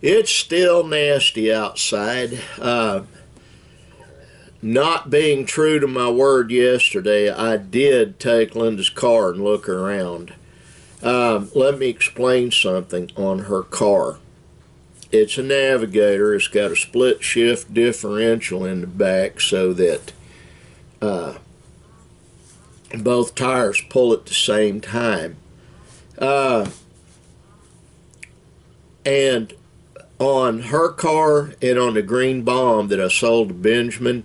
It's still nasty outside. Not being true to my word yesterday, I did take Linda's car and look around. Let me explain something on her car. It's a Navigator. It's got a split shift differential in the back so that both tires pull at the same time. And on her car and on the Green Bomb that I sold to Benjamin,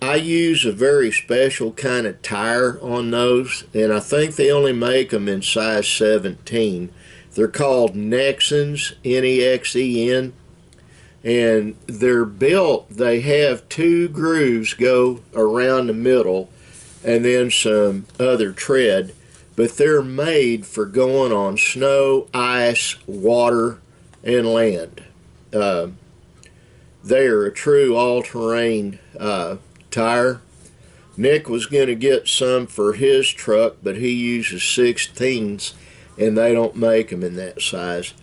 I use a very special kind of tire on those, and I think they only make them in size 17. They're called Nexens, N-E-X-E-N, and they're built, they have two grooves go around the middle and then some other tread, but they're made for going on snow, ice, water, and land. They are a true all-terrain tire. Nick was going to get some for his truck, but he uses 16s, and they don't make them in that size.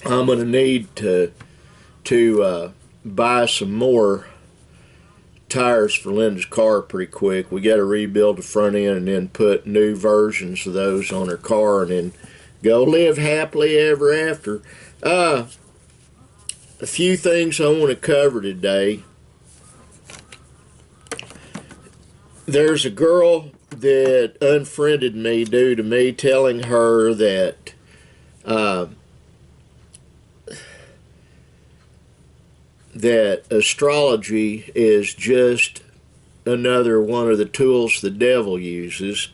I'm going to need to buy some more tires for Linda's car pretty quick. We got to rebuild the front end and then put new versions of those on her car and then go live happily ever after. A few things I want to cover today. There's a girl that unfriended me due to me telling her that that astrology is just another one of the tools the devil uses.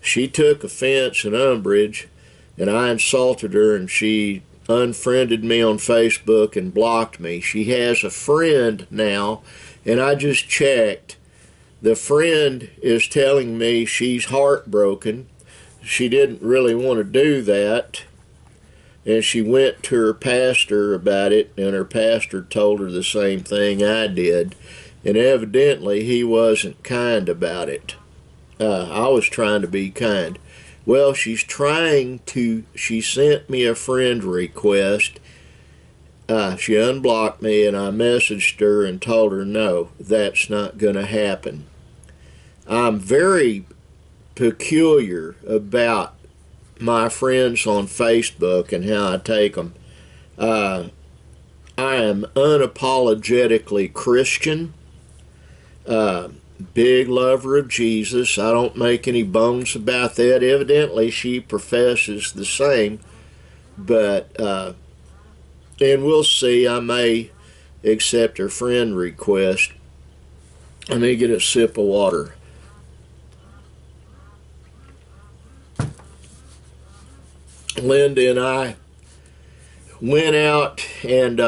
She took offense and umbrage, and I insulted her, and she unfriended me on Facebook and blocked me. She has a friend now, and I just checked. The friend is telling me she's heartbroken. She didn't really want to do that, and she went to her pastor about it, and her pastor told her the same thing I did, and evidently he wasn't kind about it. I was trying to be kind. Well, she sent me a friend request. She unblocked me, and I messaged her and told her no, that's not going to happen. I'm very peculiar about my friends on Facebook and how I take them. I am unapologetically Christian, big lover of Jesus. I don't make any bones about that. Evidently, she professes the same, but and we'll see. I may accept her friend request. Let me get a sip of water. Linda and I went out and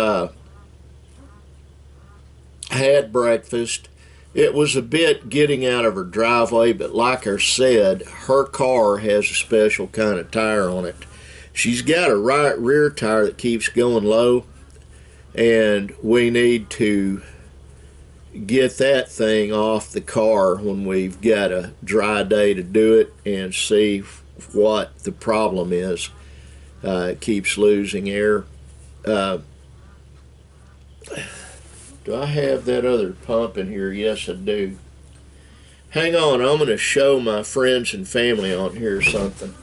had breakfast. It was a bit getting out of her driveway, but like I said, her car has a special kind of tire on it. She's got a right rear tire that keeps going low, and we need to get that thing off the car when we've got a dry day to do it and see what the problem is. It keeps losing air. Do I have that other pump in here? Yes, I do. Hang on, I'm going to show my friends and family on here something.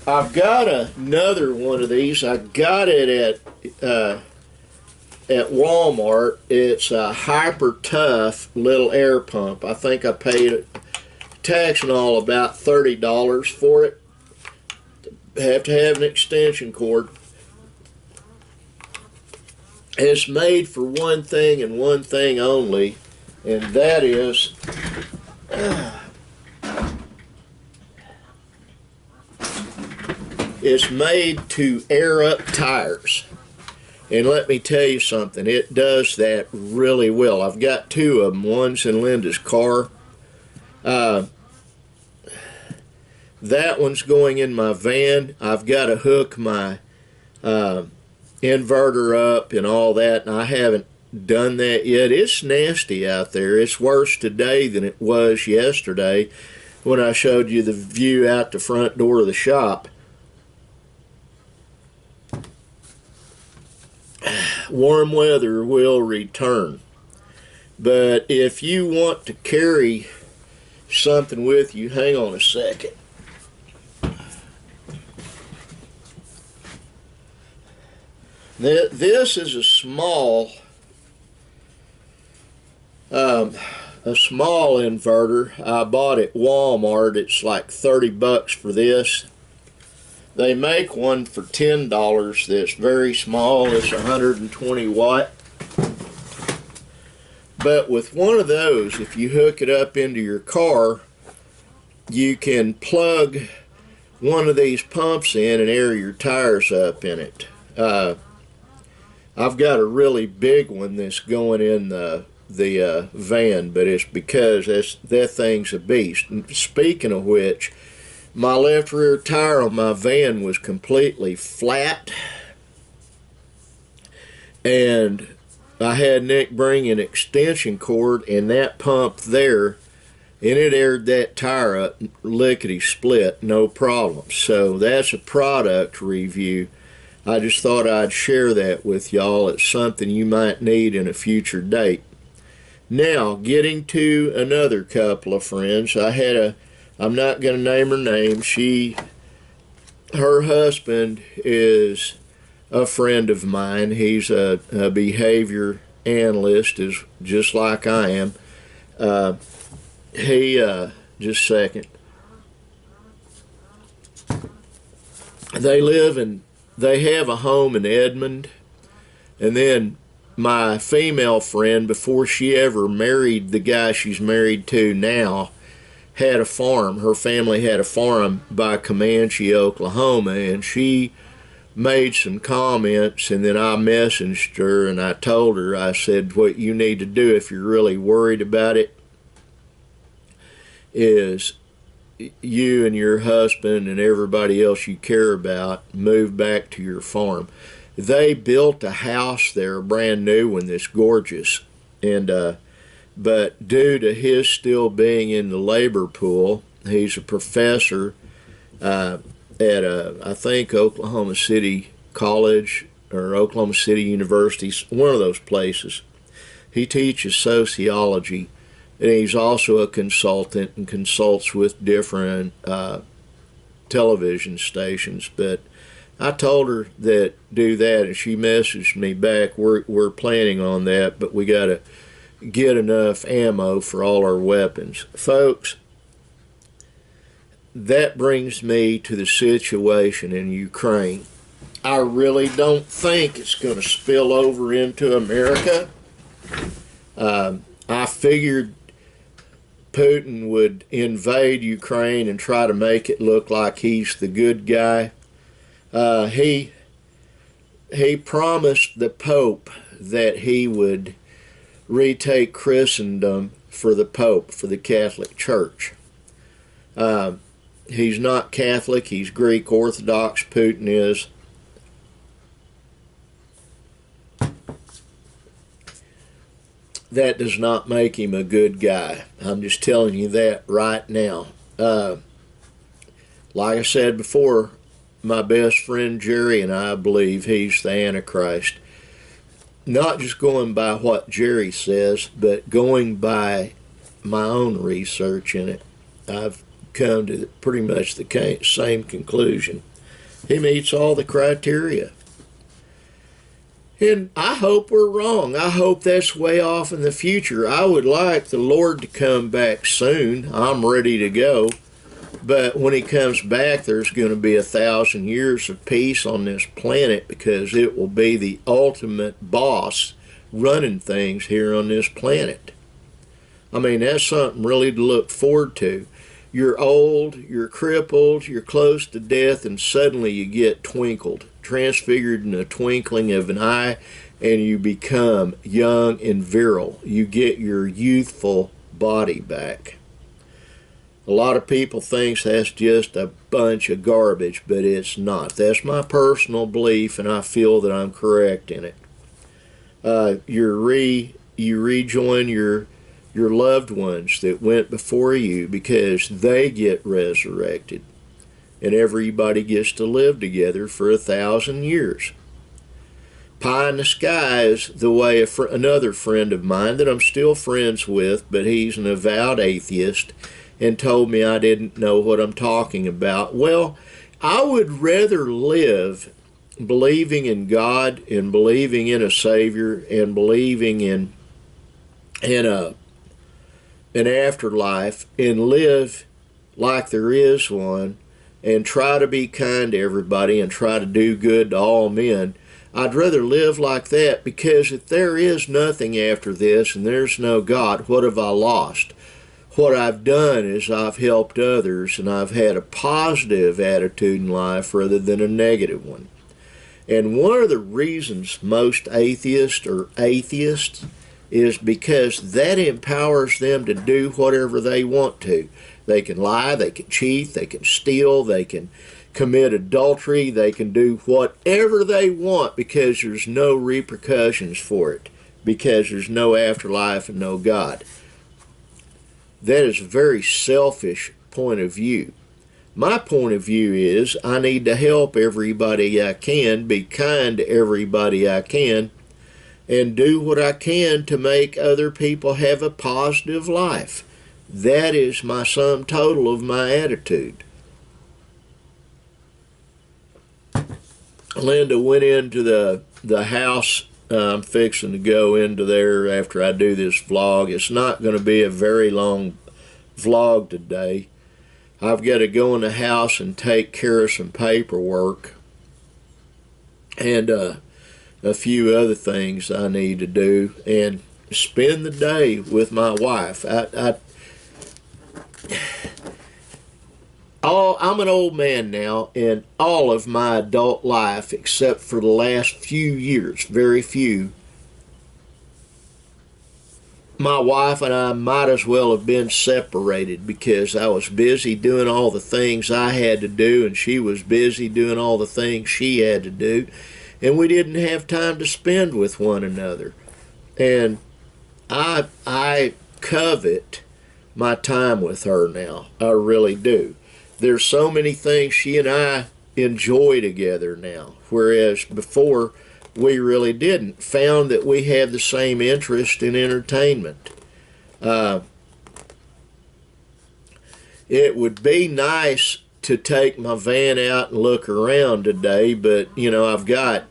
I've got another one of these. I got it at Walmart. It's a Hyper Tough little air pump. I think I paid tax and all about $30 for it. Have to have an extension cord. It's made for one thing and one thing only, and that is it's made to air up tires. And let me tell you something, it does that really well. I've got two of them. One's in Linda's car. That one's going in my van. I've got to hook my inverter up and all that, and I haven't done that yet. It's nasty out there. It's worse today than it was yesterday when I showed you the view out the front door of the shop. Warm weather will return. But if you want to carry something with you, hang on a second. This is a small inverter. I bought at Walmart. It's like 30 bucks for this. They make one for $10 that's very small. It's 120 watt. But with one of those, if you hook it up into your car, you can plug one of these pumps in and air your tires up in it. I've got a really big one that's going in the van, but it's because that thing's a beast. And speaking of which, my left rear tire on my van was completely flat, and I had Nick bring an extension cord and that pump there, and it aired that tire up lickety split, no problem. So that's a product review. I just thought I'd share that with y'all. It's something you might need in a future date. Now, getting to another couple of friends. I'm not going to name her name. Her husband is a friend of mine. He's a behavior analyst, is just like I am. Just a second. They have a home in Edmond, and then my female friend, before she ever married the guy she's married to now, had a farm. Her family had a farm by Comanche, Oklahoma, and she made some comments, and then I messaged her and I told her, I said, what you need to do if you're really worried about it is you and your husband and everybody else you care about move back to your farm. They built a house there, a brand new one that's gorgeous, and but due to his still being in the labor pool, he's a professor at I think Oklahoma City College or Oklahoma City University, one of those places. He teaches sociology, and he's also a consultant and consults with different television stations. But I told her that do that, and she messaged me back. We're planning on that, but we got to get enough ammo for all our weapons, folks. That brings me to the situation in Ukraine. I really don't think it's going to spill over into America. I figured Putin would invade Ukraine and try to make it look like he's the good guy. He promised the Pope that he would retake Christendom for the Pope, for the Catholic Church. He's not Catholic, he's Greek Orthodox, Putin is. That does not make him a good guy. I'm just telling you that right now. Like I said before, my best friend Jerry and I believe he's the Antichrist. Not just going by what Jerry says, but going by my own research in it. I've come to pretty much the same conclusion. He meets all the criteria. And I hope we're wrong. I hope that's way off in the future. I would like the Lord to come back soon. I'm ready to go. But when he comes back, there's going to be 1,000 years of peace on this planet, because it will be the ultimate boss running things here on this planet. I mean, that's something really to look forward to. You're old, you're crippled, you're close to death, and suddenly you get twinkled, transfigured in a twinkling of an eye, and you become young and virile. You get your youthful body back. A lot of people think that's just a bunch of garbage, but it's not. That's my personal belief, and I feel that I'm correct in it. You rejoin your loved ones that went before you, because they get resurrected, and everybody gets to live together for 1,000 years. Pie in the sky is the way another friend of mine that I'm still friends with, but he's an avowed atheist, and told me I didn't know what I'm talking about. Well, I would rather live believing in God and believing in a Savior and believing in an afterlife, and live like there is one, and try to be kind to everybody and try to do good to all men. I'd rather live like that, because if there is nothing after this and there's no God, what have I lost? What I've done is I've helped others, and I've had a positive attitude in life rather than a negative one. And one of the reasons most atheists are atheists is because that empowers them to do whatever they want to. They can lie, they can cheat, they can steal, they can commit adultery, they can do whatever they want, because there's no repercussions for it, because there's no afterlife and no God. That is a very selfish point of view. My point of view is I need to help everybody I can, be kind to everybody I can, and do what I can to make other people have a positive life. That is my sum total of my attitude. Linda went into the house. I'm fixing to go into there after I do this vlog. It's not going to be a very long vlog today. I've got to go in the house and take care of some paperwork and a few other things I need to do, and spend the day with my wife. I'm an old man now, and all of my adult life, except for the last few years, very few, my wife and I might as well have been separated, because I was busy doing all the things I had to do, and she was busy doing all the things she had to do, and we didn't have time to spend with one another. And I covet my time with her now. I really do. There's so many things she and I enjoy together now, whereas before we really didn't. Found that we had the same interest in entertainment. It would be nice to take my van out and look around today, but you know, I've got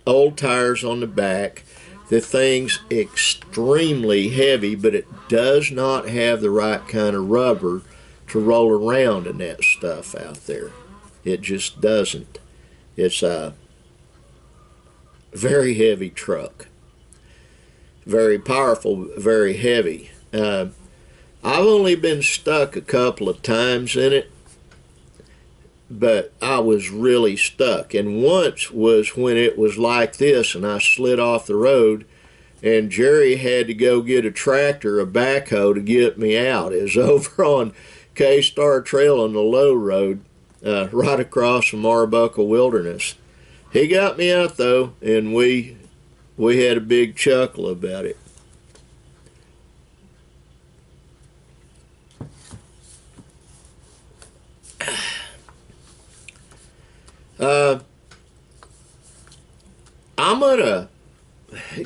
old tires on the back. The thing's extremely heavy, but it does not have the right kind of rubber to roll around in that stuff out there. It just doesn't. It's a very heavy truck. Very powerful, very heavy. I've only been stuck a couple of times in it, but I was really stuck. And once was when it was like this and I slid off the road, and Jerry had to go get a tractor, a backhoe, to get me out. It was over on K-Star Trail on the low road, right across from Arbuckle Wilderness. He got me out though, and we had a big chuckle about it. I'm gonna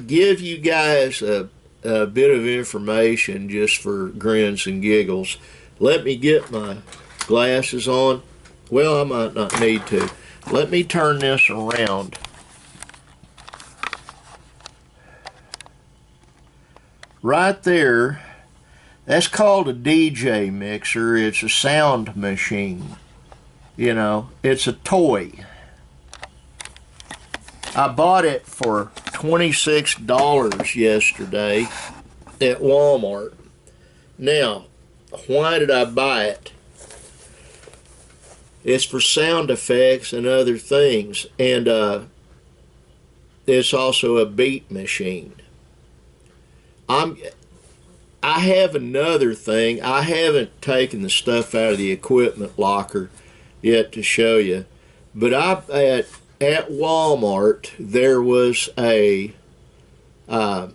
give you guys a bit of information just for grins and giggles. Let me get my glasses on. Well, I might not need to. Let me turn this around. Right there, that's called a DJ mixer. It's a sound machine. You know, it's a toy. I bought it for $26 yesterday at Walmart. Now, why did I buy it? It's for sound effects and other things, and it's also a beat machine. I have another thing. I haven't taken the stuff out of the equipment locker yet to show you, but at Walmart there was a uh,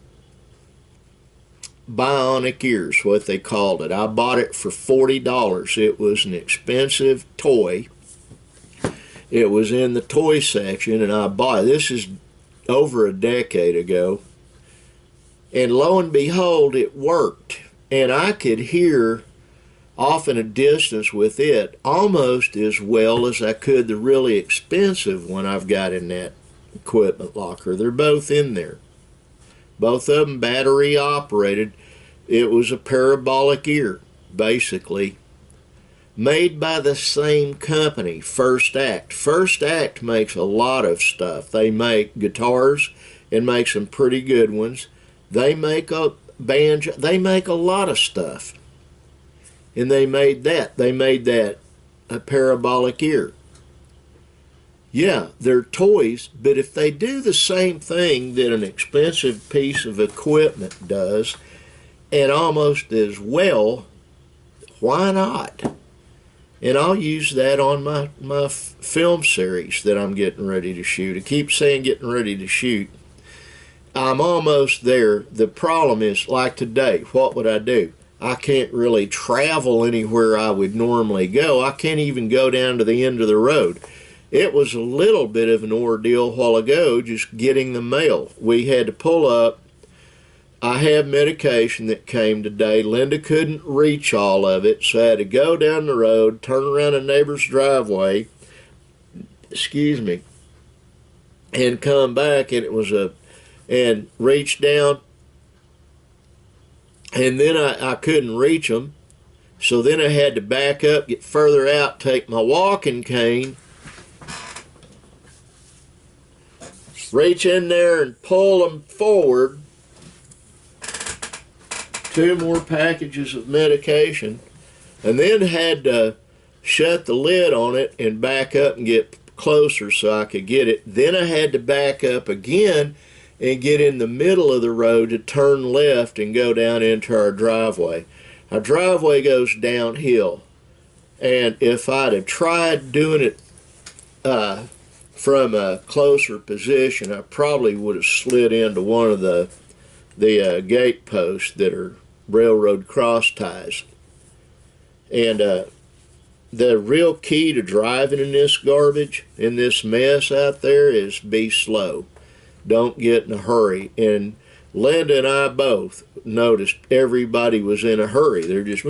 bionic ears, what they called it. I bought it for $40. It was an expensive toy. It was in the toy section, and I bought it. This is over a decade ago. And lo and behold, it worked. And I could hear off in a distance with it almost as well as I could the really expensive one I've got in that equipment locker. They're both in there. Both of them battery operated. It was a parabolic ear, basically, made by the same company, First Act. First Act makes a lot of stuff. They make guitars and make some pretty good ones. They make a banjo. They make a lot of stuff. And they made that. They made that a parabolic ear. Yeah, they're toys, but if they do the same thing that an expensive piece of equipment does, and almost as well, why not? And I'll use that on my film series that I'm getting ready to shoot. I keep saying getting ready to shoot. I'm almost there. The problem is, like today, what would I do? I can't really travel anywhere I would normally go. I can't even go down to the end of the road. It was a little bit of an ordeal a while ago just getting the mail. We had to pull up. I have medication that came today. Linda couldn't reach all of it, so I had to go down the road, turn around a neighbor's driveway, and come back, and it was and reach down, and then I couldn't reach them, so then I had to back up, get further out, take my walking cane, reach in there and pull them forward. 2 more packages of medication, and then had to shut the lid on it and back up and get closer so I could get it. Then I had to back up again and get in the middle of the road to turn left and go down into our driveway. Our driveway goes downhill, and if I'd have tried doing it from a closer position, I probably would have slid into one of the gate posts that are railroad cross ties. And the real key to driving in this garbage, in this mess out there, is be slow. Don't get in a hurry. And Linda and I both noticed everybody was in a hurry. They're just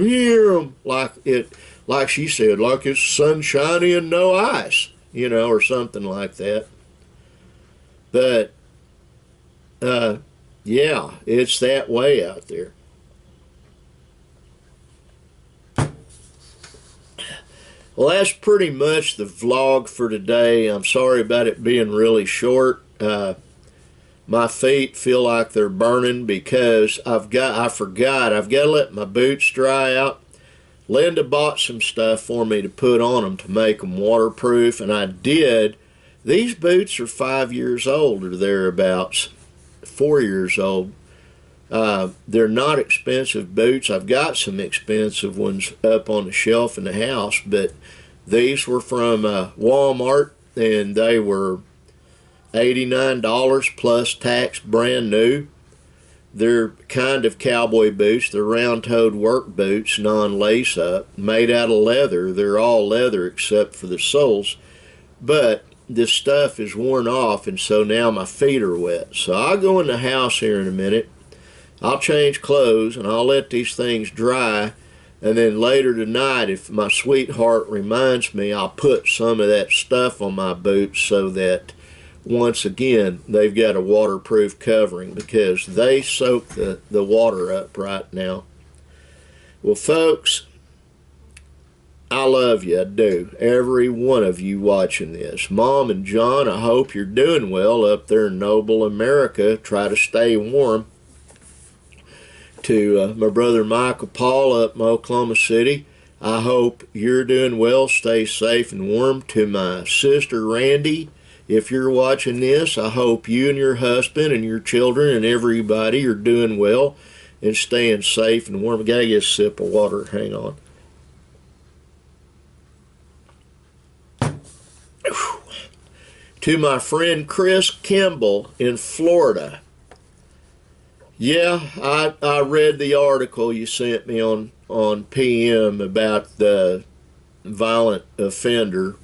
like she said, like it's sunshiny and no ice, or something like that. But yeah, it's that way out there. Well, that's pretty much the vlog for today. I'm sorry about it being really short. My feet feel like they're burning because I forgot I've got to let my boots dry out. Linda bought some stuff for me to put on them to make them waterproof, and I did. These boots are 5 years old or thereabouts, 4 years old. They're not expensive boots. I've got some expensive ones up on the shelf in the house, but these were from Walmart, and they were $89 plus tax, brand new. They're kind of cowboy boots. They're round-toed work boots, non-lace up, made out of leather. They're all leather except for the soles, but this stuff is worn off, and so now my feet are wet. So I'll go in the house here in a minute. I'll change clothes, and I'll let these things dry, and then later tonight, if my sweetheart reminds me, I'll put some of that stuff on my boots so that, once again, they've got a waterproof covering, because they soak the water up right now. Well, folks, I love you, I do. Every one of you watching this. Mom and John, I hope you're doing well up there in noble America. Try to stay warm. To my brother Michael Paul up in Oklahoma City, I hope you're doing well. Stay safe and warm. To my sister Randy, if you're watching this, I hope you and your husband and your children and everybody are doing well and staying safe and warm. I gotta get a sip of water. Hang on. To my friend Chris Kimball in Florida, Yeah, I read the article you sent me on PM about the violent offender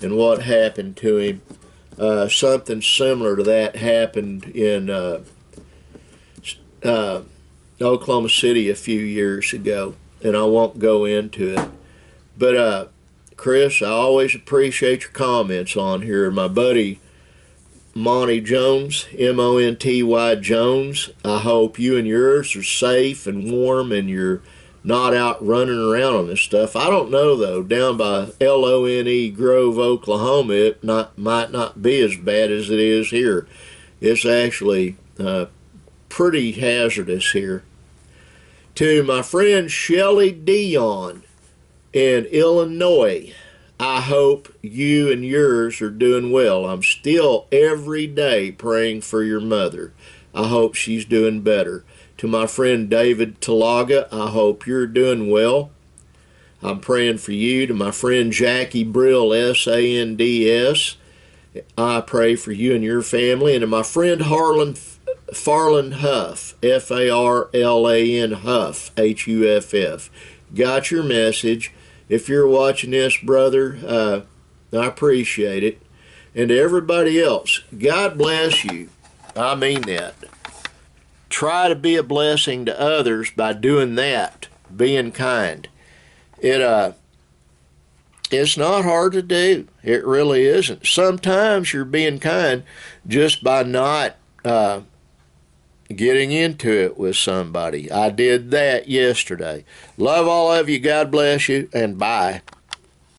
and what happened to him. Something similar to that happened in uh, Oklahoma City a few years ago, and I won't go into it. But Chris, I always appreciate your comments on here. My buddy Monty Jones, Monty Jones, I hope you and yours are safe and warm and you're not out running around on this stuff. I don't know though, down by Lone Grove, Oklahoma, might not be as bad as it is here. It's actually pretty hazardous here. To my friend Shelly Dion in Illinois, I hope you and yours are doing well. I'm still every day praying for your mother. I hope she's doing better. To my friend David Talaga, I hope you're doing well. I'm praying for you. To my friend Jackie Brill, SANDS, I pray for you and your family. And to my friend Farland Huff, Farlan Huff, Huff. Got your message. If you're watching this, brother, I appreciate it. And to everybody else, God bless you. I mean that. Try to be a blessing to others by doing that, being kind. It's not hard to do. It really isn't. Sometimes you're being kind just by not getting into it with somebody. I did that yesterday. Love all of you. God bless you, and bye.